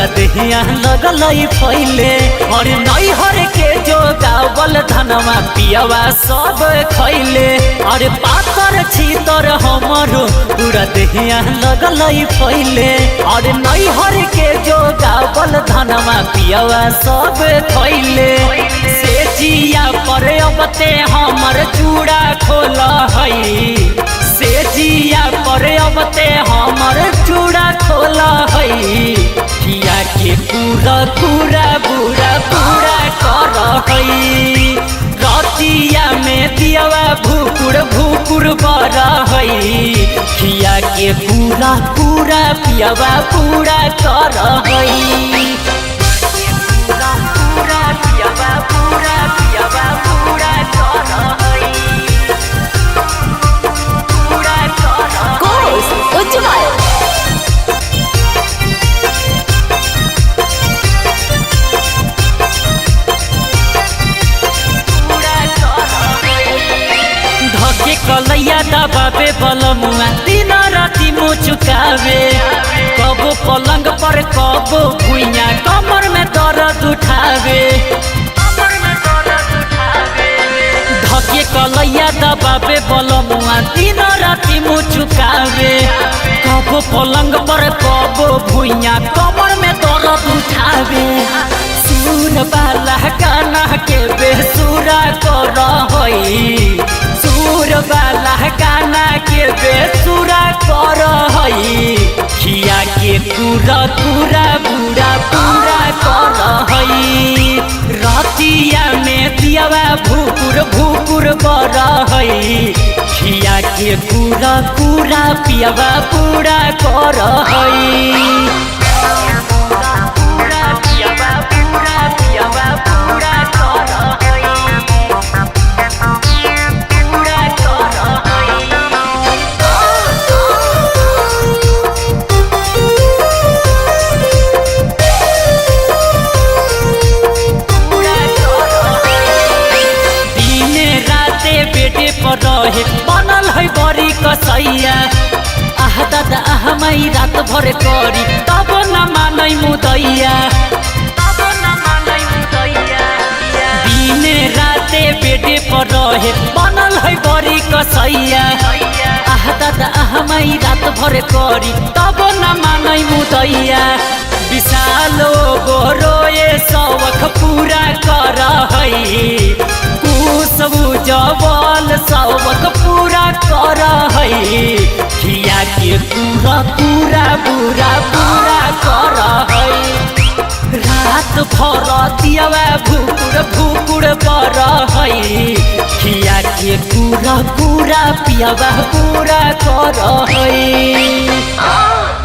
पूरा देहिया लगल फैले और नैहर के जो गावल धनवा पियवा सब खैले और पातर छीतर हमरो पूरा देहिया लगल फैले और नैहर के जो गावल धनवा पियवा सब खैले से जिया पर अबते हमर चूड़ा खोल है से जिया पर अबते हमर चूड़ा खोल है किया के पूरा पूरा बुरा पूरा कर है रतिया में दियवा भूकुर भूकुर बर है किया के पूरा पूरा पियवा पूरा कर है कलैया दबावे बलमुआ दिन राति मुँह चुकावे कबो पलंग पर कबो भुइया कमर में दर्द उठावे धके कलैया दबावे बलमुआ दिन राति मुँह चुकावे कबो पलंग पर कबो भुइया कमर में दर्द उठावे सुर वाला गाना के बेसुरा कर सुर वाला गाना के बेसुरा कर है खिया के पूरा पूरा बुरा पूरा कर है रतिया में दियवा भूकुर भूकुर बर है खिया के पूरा पूरा पियवा पूरा कर है रहे बनल है बड़ी कसैया आह दादा आह माई रात भर करी तब न मानै मुदैया दिने राते बेटे पर रहे बनल है बड़ी कसैया आह दादा आह माई रात भर करी तब न मानै मुदैया विशालो गोरोए शौक पूरा कर है सब जवाल सबक पूरा कर है खिया के पूरा पूरा बुरा पूरा कर है रात भर दियवा भूकुर भूकुर बर है खिया के पूरा पूरा पियवा पूरा कर है।